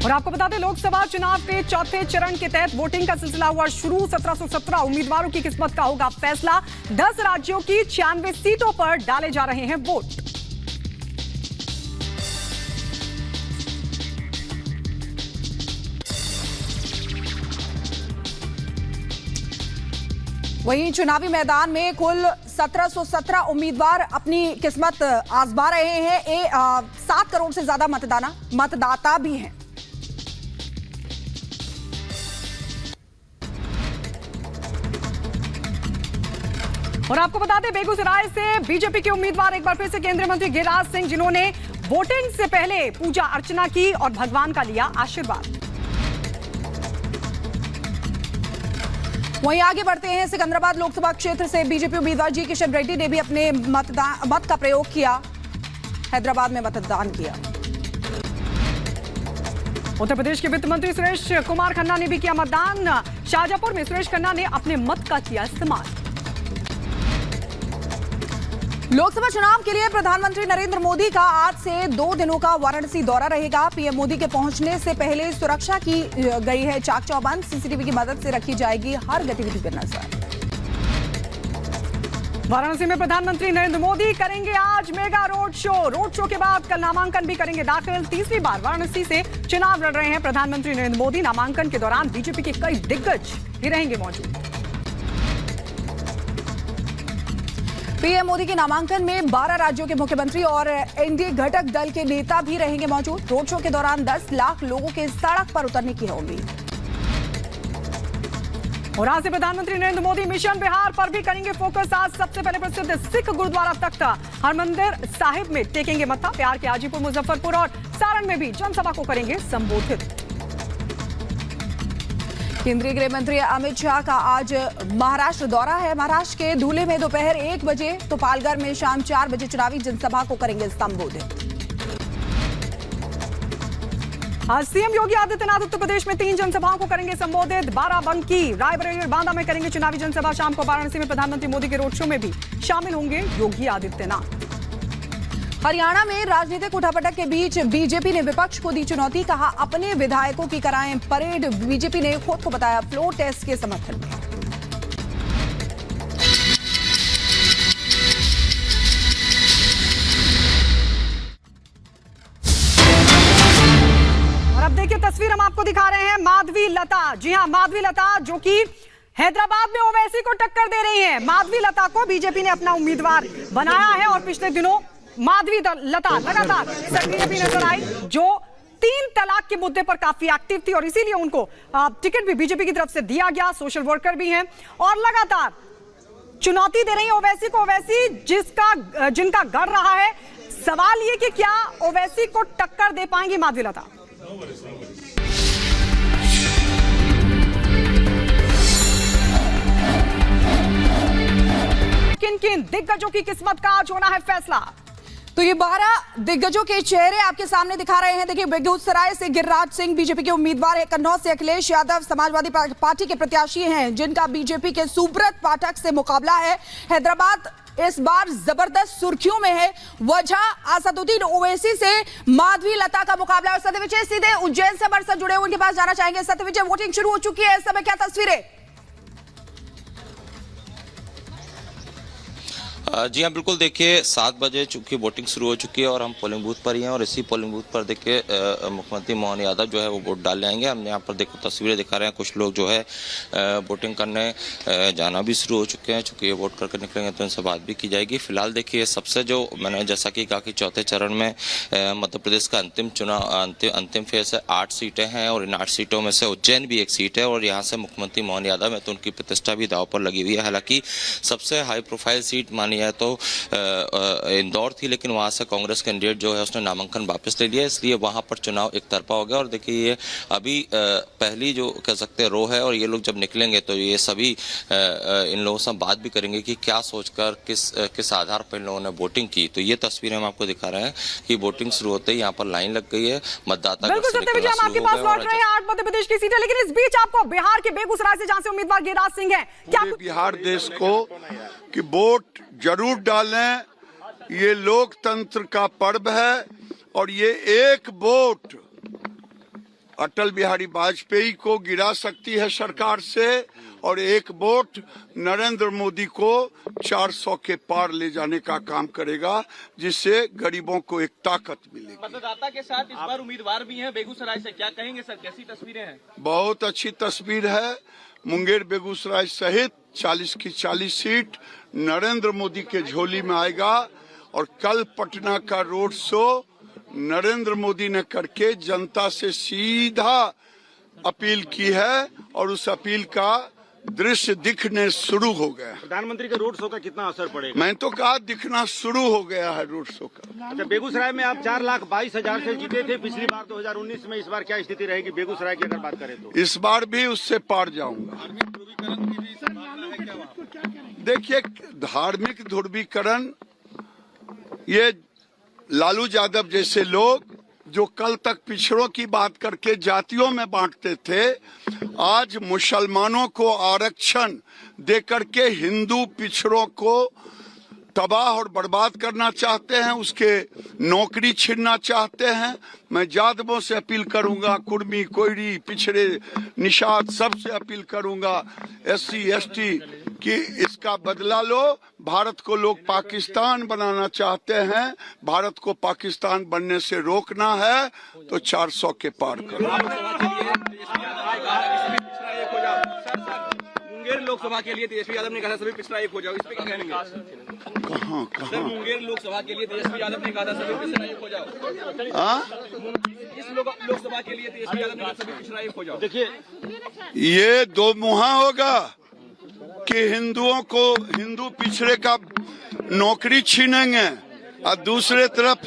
और आपको बता दें, लोकसभा चुनाव के चौथे चरण के तहत वोटिंग का सिलसिला हुआ शुरू। 1717 उम्मीदवारों की किस्मत का होगा फैसला। 10 राज्यों की 96 सीटों पर डाले जा रहे हैं वोट। वहीं चुनावी मैदान में कुल 1717 उम्मीदवार अपनी किस्मत आजमा रहे हैं। 7 करोड़ से ज्यादा मतदाता भी हैं। और आपको बता दें, बेगूसराय से बीजेपी के उम्मीदवार एक बार फिर से केंद्रीय मंत्री गिरिराज सिंह, जिन्होंने वोटिंग से पहले पूजा अर्चना की और भगवान का लिया आशीर्वाद। वहीं आगे बढ़ते हैं, सिकंदराबाद लोकसभा क्षेत्र से बीजेपी उम्मीदवार जी किशन रेड्डी ने भी अपने मत का प्रयोग किया। हैदराबाद में मतदान किया। उत्तर प्रदेश के वित्त मंत्री सुरेश कुमार खन्ना ने भी किया मतदान। शाहजहांपुर में सुरेश खन्ना ने अपने मत का किया इस्तेमाल। लोकसभा चुनाव के लिए प्रधानमंत्री नरेंद्र मोदी का आज से 2 दिनों का वाराणसी दौरा रहेगा। पीएम मोदी के पहुंचने से पहले सुरक्षा की गई है चाक चौबंद। सीसीटीवी की मदद से रखी जाएगी हर गतिविधि पर नजर। वाराणसी में प्रधानमंत्री नरेंद्र मोदी करेंगे आज mega road show. Road show के बाद कल नामांकन भी करेंगे दाखिल। तीसरी बार वाराणसी से चुनाव लड़ रहे हैं प्रधानमंत्री नरेंद्र मोदी। नामांकन के दौरान बीजेपी के कई दिग्गज भी रहेंगे मौजूद। पीएम मोदी के नामांकन में 12 राज्यों के मुख्यमंत्री और एनडीए घटक दल के नेता भी रहेंगे मौजूद। रोड शो के दौरान 10 लाख लोगों के सड़क पर उतरने की है उम्मीद। और आज से प्रधानमंत्री नरेंद्र मोदी मिशन बिहार पर भी करेंगे फोकस। आज सबसे पहले प्रसिद्ध सिख गुरुद्वारा तख्त हरमंदिर साहिब में टेकेंगे मत्था। बिहार के हाजीपुर, मुजफ्फरपुर और सारण में भी जनसभा को करेंगे संबोधित। केंद्रीय गृह मंत्री अमित शाह का आज महाराष्ट्र दौरा है। महाराष्ट्र के धुले में दोपहर 1 बजे तो पालघर में शाम 4 बजे चुनावी जनसभा को करेंगे संबोधित। आज सीएम योगी आदित्यनाथ उत्तर प्रदेश में 3 जनसभाओं को करेंगे संबोधित। बाराबंकी, रायबरेली और बांदा में करेंगे चुनावी जनसभा। शाम को वाराणसी में प्रधानमंत्री मोदी के रोड शो में भी शामिल होंगे योगी आदित्यनाथ। हरियाणा में राजनीतिक उठापटक के बीच बीजेपी ने विपक्ष को दी चुनौती। कहा अपने विधायकों की कराएं परेड। बीजेपी ने खुद को बताया फ्लोर टेस्ट के समर्थन में। और अब देखिए तस्वीर हम आपको दिखा रहे हैं माधवी लता। जी हां, माधवी लता जो कि हैदराबाद में ओवैसी को टक्कर दे रही हैं। माधवी लता को बीजेपी ने अपना उम्मीदवार बनाया है और पिछले दिनों माधवी लता लगातार सक्रिय भी नजर आई, जो 3 तलाक के मुद्दे पर काफी एक्टिव थी और इसीलिए उनको टिकट भी बीजेपी की तरफ से दिया गया। सोशल वर्कर भी हैं और लगातार चुनौती दे रही है ओवैसी को। ओवैसी जिनका गढ़ रहा है। सवाल ये कि क्या ओवैसी को टक्कर दे पाएंगी माधवी लता? किन किन दिग्गजों की किस्मत का आज होना है फैसला? तो ये 12 दिग्गजों के चेहरे आपके सामने दिखा रहे हैं। देखिए, बेगूसराय से गिरिराज सिंह बीजेपी के उम्मीदवार है। कन्नौज से अखिलेश यादव समाजवादी पार्टी के प्रत्याशी हैं, जिनका बीजेपी के सुब्रत पाठक से मुकाबला है। हैदराबाद इस बार जबरदस्त सुर्खियों में है। वजह असदुद्दीन ओवैसी से माधवी लता का मुकाबला। और सत्यविजय सीधे उज्जैन से हमारे साथ जुड़े हुए, उनके पास जाना चाहेंगे। सत्यविजय, वोटिंग शुरू हो चुकी है, इस समय क्या तस्वीरें? जी हाँ, बिल्कुल। देखिए 7 बजे चूंकि वोटिंग शुरू हो चुकी है और हम पोलिंग बूथ पर ही हैं और इसी पोलिंग बूथ पर देखिए मुख्यमंत्री मोहन यादव जो है वो वोट डालने आएंगे। हम यहाँ पर देखो तस्वीरें दिखा रहे हैं। कुछ लोग जो है वोटिंग करने जाना भी शुरू हो चुके हैं। चूंकि ये वोट करके निकलेंगे तो इनसे बात भी की जाएगी। फिलहाल देखिए सबसे जो मैंने जैसा कि कहा कि चौथे चरण में मध्य प्रदेश का अंतिम चुनाव अंतिम फेज है। 8 सीटें हैं और इन 8 सीटों में से उज्जैन भी एक सीट है और यहाँ से मुख्यमंत्री मोहन यादव है तो उनकी प्रतिष्ठा भी दांव पर लगी हुई है। हालांकि सबसे हाई प्रोफाइल सीट मानी है तो इंदौर थी, लेकिन वहां से कांग्रेस कैंडिडेट जो है उसने नामांकन वापस ले लिया, इसलिए वहां पर चुनाव एक तरफा हो गया। और देखिए ये अभी पहली जो कह सकते हैं रो है और ये लोग जब निकलेंगे तो ये सभी इन लोगों से बात भी करेंगे कि क्या सोचकर किस आधार पर इन लोगों ने वोटिंग की। तो ये तस्वीरें हम आपको दिखा रहे हैं कि वोटिंग शुरू होते ही यहाँ पर लाइन लग गई है। मतदाता आपके पास लौट रहे हैं 8 मध्य प्रदेश की सीटें, लेकिन इस बीच आपको बिहार के बेगूसराय से जहां से उम्मीदवार गिरिराज सिंह है, क्या बिहार देश को कि वोट जरूर डालें, ये लोकतंत्र का पर्व है और ये एक वोट अटल बिहारी वाजपेयी को गिरा सकती है सरकार से, और एक वोट नरेंद्र मोदी को 400 के पार ले जाने का काम करेगा, जिससे गरीबों को एक ताकत मिलेगी। मतदाता के साथ इस बार उम्मीदवार भी हैं बेगूसराय से, क्या कहेंगे सर, कैसी तस्वीरें हैं? बहुत अच्छी तस्वीर है। मुंगेर बेगूसराय सहित 40 की 40 सीट नरेंद्र मोदी के झोली में आएगा, और कल पटना का रोड शो नरेंद्र मोदी ने करके जनता से सीधा अपील की है, और उस अपील का दृश्य दिखने शुरू हो गया। प्रधानमंत्री के रोड शो का कितना असर पड़ेगा? मैं तो कहा दिखना शुरू हो गया है रोड शो का। अच्छा, बेगूसराय में आप 4,22,000 से जीते थे पिछली बार 2019 में, इस बार क्या स्थिति रहेगी बेगूसराय की अगर बात करें तो? इस बार भी उससे पार जाऊंगा। देखिए, धार्मिक ध्रुवीकरण, ये लालू यादव जैसे लोग जो कल तक पिछड़ों की बात करके जातियों में बांटते थे, आज मुसलमानों को आरक्षण देकर के हिंदू पिछड़ों को तबाह और बर्बाद करना चाहते हैं, उसके नौकरी छीनना चाहते हैं। मैं यादवों से अपील करूंगा, कुर्मी, कोयरी, पिछड़े, निषाद, सबसे अपील करूंगा, SC ST कि इसका बदला लो। भारत को लोग पाकिस्तान बनाना चाहते हैं, भारत को पाकिस्तान बनने से रोकना है तो 400 के पार करो। मुंगेर लोकसभा के लिए तेजस्वी यादव ने कहा सभी पिछड़ा एक हो जाओ, इस पे क्या कहेंगे? कहाँ मुंगेर लोकसभा के लिए तेजस्वी यादव ने कहा था सभी पिछड़ा एक हो जाओ। इस लोकसभा के लिए तेजस्वी यादव ने कहा सभी पिछड़ा एक हो जाओ। देखिए, ये दो मुहा होगा कि हिंदुओं को, हिंदू पिछड़े का नौकरी छीनेंगे, और दूसरे तरफ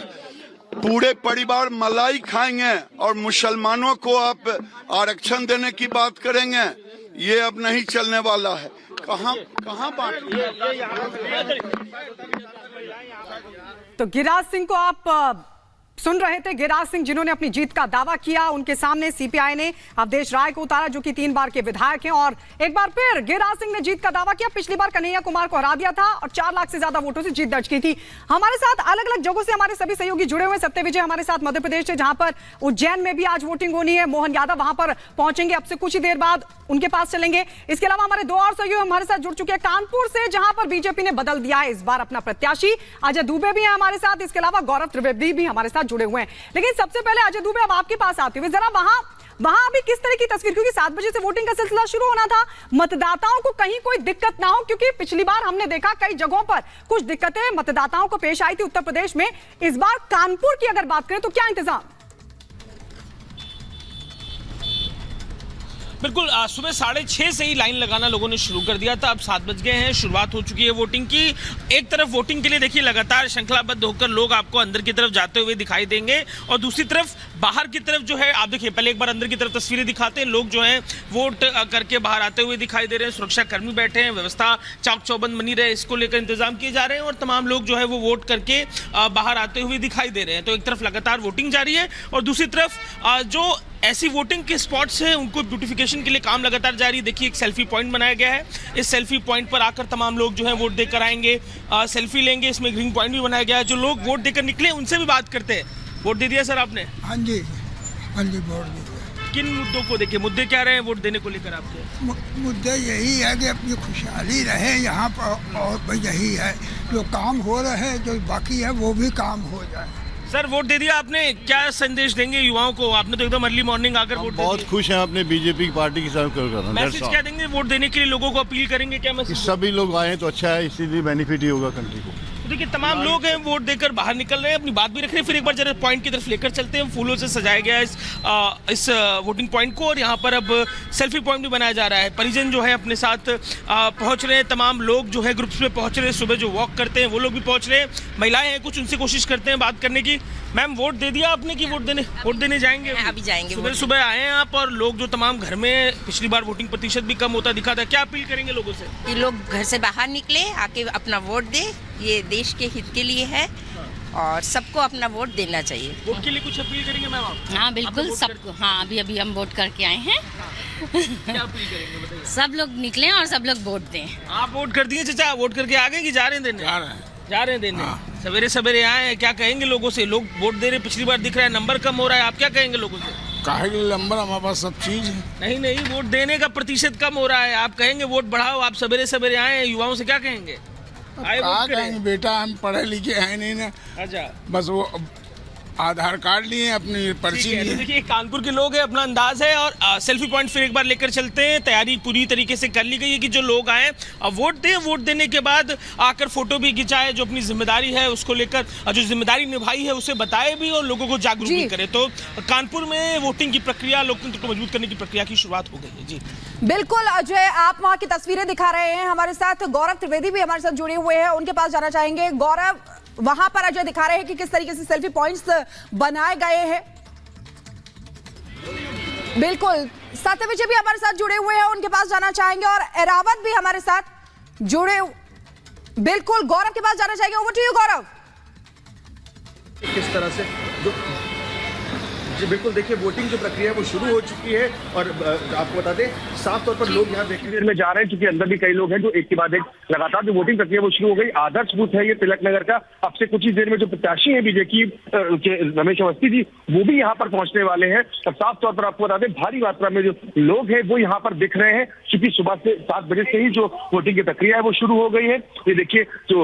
पूरे परिवार मलाई खाएंगे, और मुसलमानों को आप आरक्षण देने की बात करेंगे। ये अब नहीं चलने वाला है। कहाँ बात? तो गिरिराज सिंह को आप सुन रहे थे। गिरिराज सिंह जिन्होंने अपनी जीत का दावा किया, उनके सामने सीपीआई ने अवधेश राय को उतारा जो कि 3 बार के विधायक हैं, और एक बार फिर गिरिराज सिंह ने जीत का दावा किया। पिछली बार कन्हैया कुमार को हरा दिया था और 4 लाख से ज्यादा वोटों से जीत दर्ज की थी। हमारे साथ अलग अलग जगहों से हमारे सभी सहयोगी जुड़े हुए। सत्य विजय हमारे साथ मध्य प्रदेश से, जहां पर उज्जैन में भी आज वोटिंग होनी है। मोहन यादव वहां पर पहुंचेंगे, अब से कुछ ही देर बाद उनके पास चलेंगे। इसके अलावा हमारे 2 और सहयोगी हमारे साथ जुड़ चुके हैं कानपुर से, जहां पर बीजेपी ने बदल दिया है इस बार अपना प्रत्याशी। अजय दुबे भी हैं हमारे साथ, इसके अलावा गौरव त्रिवेदी भी हमारे साथ जुड़े हुए हैं। लेकिन सबसे पहले अजय दुबे, अब आपके पास आते हुए जरा वहां अभी किस तरह की तस्वीर, क्योंकि 7 बजे से वोटिंग का सिलसिला शुरू होना था, मतदाताओं को कहीं कोई दिक्कत ना हो, क्योंकि पिछली बार हमने देखा कई जगहों पर कुछ दिक्कतें मतदाताओं को पेश आई थी उत्तर प्रदेश में। इस बार कानपुर की अगर बात करें तो क्या इंतजाम? बिल्कुल, सुबह 6:30 से ही लाइन लगाना लोगों ने शुरू कर दिया था। अब 7 बज गए हैं, शुरुआत हो चुकी है वोटिंग की। एक तरफ वोटिंग के लिए देखिए लगातार श्रृंखलाबद्ध होकर लोग आपको अंदर की तरफ जाते हुए दिखाई देंगे, और दूसरी तरफ बाहर की तरफ जो है, आप देखिए पहले एक बार अंदर की तरफ तस्वीरें दिखाते हैं। लोग जो है वोट करके बाहर आते हुए दिखाई दे रहे हैं, सुरक्षा कर्मी बैठे हैं, व्यवस्था चाक चौबंद बनी रहे इसको लेकर इंतजाम किए जा रहे हैं, और तमाम लोग जो है वो वोट करके बाहर आते हुए दिखाई दे रहे हैं। तो एक तरफ लगातार वोटिंग जारी है, और दूसरी तरफ जो ऐसी वोटिंग के स्पॉट्स हैं उनको ब्यूटिफिकेशन के लिए काम लगातार जारी। देखिए एक सेल्फी पॉइंट बनाया गया है, इस सेल्फी पॉइंट पर आकर तमाम लोग जो है वोट देकर आएंगे, सेल्फी लेंगे। इसमें ग्रीन पॉइंट भी बनाया गया है। जो लोग वोट देकर निकले उनसे भी बात करते हैं। वोट दे दिया सर आपने? हाँ जी वोट दिया। किन मुद्दों को देखिए, मुद्दे क्या रहे हैं वोट देने को लेकर आपके? मुद्दे यही है कि अपनी खुशहाली रहे यहाँ पर, और यही है जो काम हो रहे हैं, जो बाकी है वो भी काम हो जाए। सर वोट दे दिया आपने, क्या संदेश देंगे युवाओं को? आपने तो एकदम अर्ली मॉर्निंग आकर वोट बहुत खुश हैं अपने बीजेपी पार्टी की तरफ कर। मैसेज क्या देंगे वोट देने के लिए? लोगों को अपील करेंगे क्या मैसेज? सभी लोग आए तो अच्छा है, इसीलिए बेनिफिट ही होगा कंट्री को। तो देखिए तमाम लोग हैं वोट देकर बाहर निकल रहे हैं, अपनी बात भी रख रहे हैं। फिर एक बार जरा पॉइंट की तरफ लेकर चलते हैं। फूलों से सजाया गया है इस वोटिंग पॉइंट को, और यहाँ पर अब सेल्फी पॉइंट भी बनाया जा रहा है। परिजन जो है अपने साथ पहुँच रहे हैं, तमाम लोग जो है ग्रुप्स में पहुँच रहे हैं। सुबह जो वॉक करते हैं वो लोग भी पहुँच रहे हैं, महिलाएं हैं कुछ, उनसे कोशिश करते हैं बात करने की। मैम वोट दे दिया आपने कि वोट देने जाएंगे? अभी जाएंगे। सुबह सुबह आए हैं आप, और लोग जो तमाम घर में, पिछली बार वोटिंग प्रतिशत भी कम होता दिखा था, क्या अपील करेंगे लोगों से? कि लोग घर से बाहर निकले, आके अपना वोट दे, ये देश के हित के लिए है और सबको अपना वोट देना चाहिए। वोट के लिए कुछ अपील करेंगे मैम आप? हाँ बिल्कुल, सबको। हाँ अभी हम वोट करके आए हैं। क्या अपील करेंगे बताइए? सब लोग निकलें और सब लोग वोट दें। आप वोट कर दिए चाचा? वोट करके आ गए कि जा रहे हैं देने? जा रहे हैं देने। सवेरे सवेरे आए हैं, क्या कहेंगे लोगों से? लोग वोट दे रहे, पिछली बार दिख रहा है नंबर कम हो रहा है, आप क्या कहेंगे लोगों से? काहे के लिए नंबर, हमारे पास सब चीज है। नहीं नहीं, वोट देने का प्रतिशत कम हो रहा है, आप कहेंगे वोट बढ़ाओ, आप सवेरे सवेरे आए युवाओं से क्या कहेंगे? आए क्या वोट करें। कहेंगे बेटा, हम पढ़े लिखे हैं नहीं ना, अच्छा बस वो आधार कार्ड लिए, अपनी पर्ची ठीक है, तो लिए। देखिए कानपुर के लोग हैं, अपना अंदाज है और सेल्फी पॉइंट फिर एक बार लेकर चलते हैं। तैयारी पूरी तरीके से कर ली गई है कि जो लोग आए वोट दें, वोट देने के बाद आकर फोटो भी खिंचाए, जो अपनी जिम्मेदारी है उसको लेकर जो जिम्मेदारी निभाई है उसे बताए भी और लोगों को जागरूक भी करे। तो कानपुर में वोटिंग की प्रक्रिया, लोकतंत्र को मजबूत करने की प्रक्रिया की शुरुआत हो गई है। जी बिल्कुल अजय, आप वहां की तस्वीरें दिखा रहे हैं, हमारे साथ गौरव त्रिवेदी भी हमारे साथ जुड़े हुए हैं, उनके पास जाना चाहेंगे। गौरव, वहां पर अजय दिखा रहे हैं कि किस तरीके से सेल्फी पॉइंट्स बनाए गए हैं। बिल्कुल, सत्यविजय भी हमारे साथ जुड़े हुए हैं, उनके पास जाना चाहेंगे और एरावत भी हमारे साथ जुड़े। बिल्कुल, गौरव के पास जाना चाहेंगे। ओवर टू यू गौरव। किस तरह से जी बिल्कुल, देखिए वोटिंग जो प्रक्रिया है वो शुरू हो चुकी है और आपको बता दें साफ तौर पर लोग यहाँ देखने में जा रहे हैं, क्योंकि अंदर भी कई लोग हैं जो एक के बाद एक लगातार जो वोटिंग प्रक्रिया वो शुरू हो गई। आदर्श बूथ है ये तिलक नगर का। अब से कुछ ही देर में जो प्रत्याशी है बीजेपी के रमेश अवस्थी जी, वो भी यहाँ पर पहुंचने वाले हैं। और साफ तौर पर आपको बता दें भारी मात्रा में जो लोग हैं वो यहाँ पर दिख रहे हैं, क्योंकि सुबह से 7 बजे से ही जो वोटिंग की प्रक्रिया है वो शुरू हो गई है। ये देखिए जो